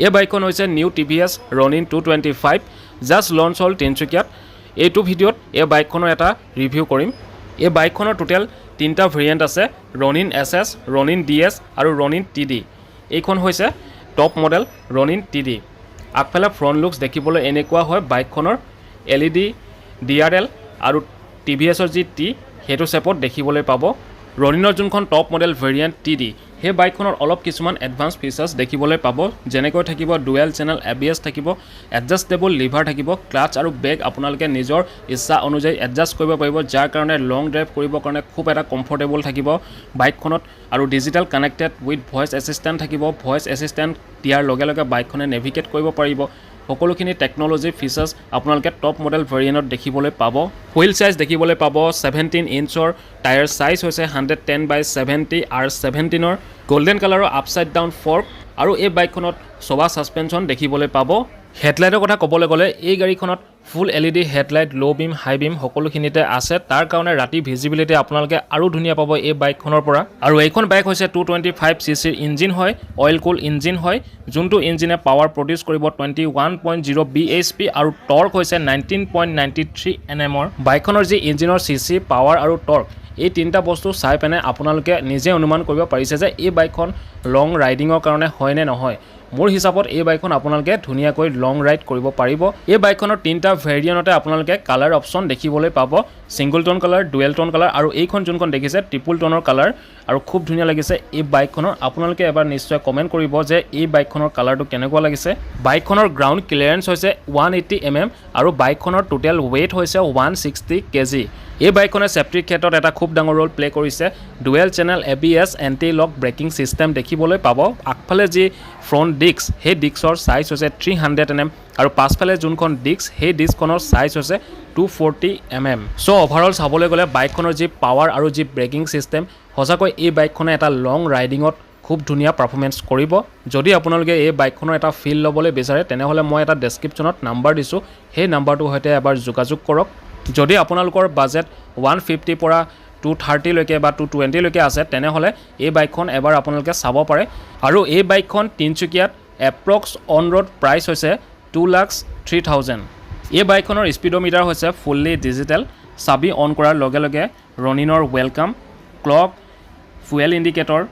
এই বাইকখন হৈছে new TVs Ronin 225 just launch হ'ল তিনচুকীয়াত। এইটো ভিডিঅ'ত এই বাইকখনৰ এটা ৰিভিউ কৰিম। এই বাইকখনৰ টোটেল 3টা ভেৰিয়েণ্ট আছে, Ronin SS, Ronin DS আৰু Ronin TD। এইখন হৈছে টপ মডেল Ronin TD। আগফালে ফ্ৰণ্ট লুকছ দেখিবলৈ এনেকুৱা হয়। বাইকখনৰ LED DRL আৰু TVSৰ যি T সেইটো চেপত দেখিবলৈ পাব। Roninৰ যোনখন টপ মডেল ভেৰিয়েণ্ট TD সেই বাইকখনৰ অলপ কিছুমান এডভান্স ফিচাৰ্ছ দেখিবলৈ পাব, যেনেকৈ থাকিব ডুৱেল চেনেল ABS থাকিব, এডজাষ্টেবল লিভাৰ থাকিব, ক্লাচ আৰু ব্ৰেক আপোনালোকে নিজৰ ইচ্ছা অনুযায়ী এডজাষ্ট কৰিব পাৰিব, যাৰ কাৰণে লং ড্ৰাইভ কৰিবৰ কাৰণে খুব এটা কমফৰ্টেবল থাকিব বাইকখনত। আৰু digital connected with voice assistant থাকিব। ভইচ এছিষ্টেণ্ট দিয়াৰ লগে লগে বাইকখনে নেভিগেট কৰিব পাৰিব। সকলোখিনি টেকন'লজি ফিচাৰ্ছ আপোনালোকে টপ মডেল ভেৰিয়েণ্টত দেখিবলৈ পাব। হুইল চাইজ দেখিবলৈ পাব 17 ইঞ্চৰ, টায়াৰ চাইজ হৈছে 110/70 R17ৰ, গল্ডেন কালাৰৰ আপছাইড ডাউন ফৰ্ক আৰু এই বাইকখনত ছবা ছাছপেনশ্যন দেখিবলৈ পাব। হেডলাইটৰ কথা ক'বলৈ গ'লে এই গাড়ীখনত ফুল LED হেডলাইট, ল' বিম, হাই বিম সকলোখিনিতে আছে। তাৰ কাৰণে ৰাতি ভিজিবিলিটি আপোনালোকে আৰু ধুনীয়া পাব এই বাইকখনৰ পৰা। আৰু এইখন বাইক হৈছে 225cc ইঞ্জিন হয়, অইল কুল ইঞ্জিন হয়, যোনটো ইঞ্জিনে পাৱাৰ প্ৰডিউচ কৰিব 21.0 bhp আৰু টৰ্ক হৈছে 19.93 Nm। বাইকখনৰ যি ইঞ্জিনৰ CC, পাৱাৰ আৰু টৰ্ক এই তিনিটা বস্তু চাই পেনে আপোনালোকে নিজে অনুমান কৰিব পাৰিছে যে এই বাইকখন লং ৰাইডিঙৰ কাৰণে হয় নে নহয়। মোৰ হিচাপত এই বাইকখন আপোনালোকে ধুনীয়াকৈ লং ৰাইড কৰিব পাৰিব। এই বাইকখনৰ 3টা ভেৰিয়েণ্টতে আপোনালোকে কালাৰ অপশ্যন দেখিবলৈ পাব, ছিংগল টোন কালাৰ, ডুৱেল টোন কালাৰ আৰু এইখন যোনখন দেখিছে ট্ৰিপল টোনৰ কালাৰ। আৰু খুব ধুনীয়া লাগিছে এই বাইকখনৰ। আপোনালোকে এবাৰ নিশ্চয় কমেণ্ট কৰিব যে এই বাইকখনৰ কালাৰটো কেনেকুৱা লাগিছে। বাইকখনৰ গ্ৰাউণ্ড ক্লিয়াৰেঞ্চ হৈছে 180 mm আৰু বাইকখনৰ টোটেল ৱেইট হৈছে 160 kg। এই বাইকখনে চেফটিৰ ক্ষেত্ৰত এটা খুব ডাঙৰ ৰোল প্লে কৰিছে। ডুৱেল চেনেল ABS এণ্টি লক ব্ৰেকিং ছিষ্টেম দেখিবলৈ পাব। আগফালে যি ফ্ৰণ্ট ডিস্ক সেই ডিস্কৰ চাইজ হৈছে 300 mm আৰু পাছফালে যোনখন ডিস্ক সেই ডিস্কখনৰ চাইজ হৈছে 240 mm। চ' অভাৰঅল চাবলৈ গ'লে বাইকখনৰ যি পাৱাৰ আৰু যি ব্ৰেকিং ছিষ্টেম সঁচাকৈ এই বাইকখনে এটা লং ৰাইডিঙত খুব ধুনীয়া পাৰফৰ্মেঞ্চ কৰিব। যদি আপোনালোকে এই বাইকখনৰ এটা ফিল ল'বলৈ বিচাৰে তেনেহ'লে মই এটা ডেছক্ৰিপশ্যনত নাম্বাৰ দিছোঁ, সেই নাম্বাৰটোৰ সৈতে এবাৰ যোগাযোগ কৰক। যদি আপোনালোকৰ বাজেট 150 পৰা 230 লৈকে বা 220 লৈকে আছে তেনেহ'লে এই বাইকখন এবাৰ আপোনালোকে চাব পাৰে। আৰু এই বাইকখন তিনচুকীয়াত এপ্ৰক্স অন ৰোড প্ৰাইচ হৈছে 2,03,000। এই বাইকখনৰ স্পীডোমিটাৰ হৈছে ফুল্লি ডিজিটেল। চাবি অন কৰাৰ লগে লগে ৰনিনৰ welcome, clock, fuel indicator,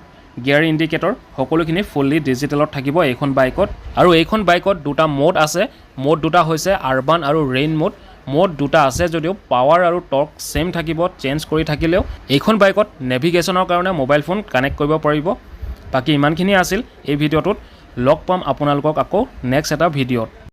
gear indicator সকলোখিনি ফুল্লি ডিজিটেলত থাকিব এইখন বাইকত। আৰু এইখন বাইকত দুটা মোড আছে। মোড দুটা হৈছে আৰবান আৰু ৰেইন মোড। মোড দুটা আছে যদিও পাৱাৰ আৰু টৰ্ক সেম থাকিব, চেঞ্জ কৰি থাকিলেও। এইখন বাইকত নেভিগেশ্যনৰ কাৰণে মোবাইল ফোন কানেক্ট কৰিব পাৰিব। বাকী ইমানখিনি আছিল এই ভিডিঅ'টোত। লগ পাম আপোনালোকক আকৌ নেক্সট এটা ভিডিঅ'ত।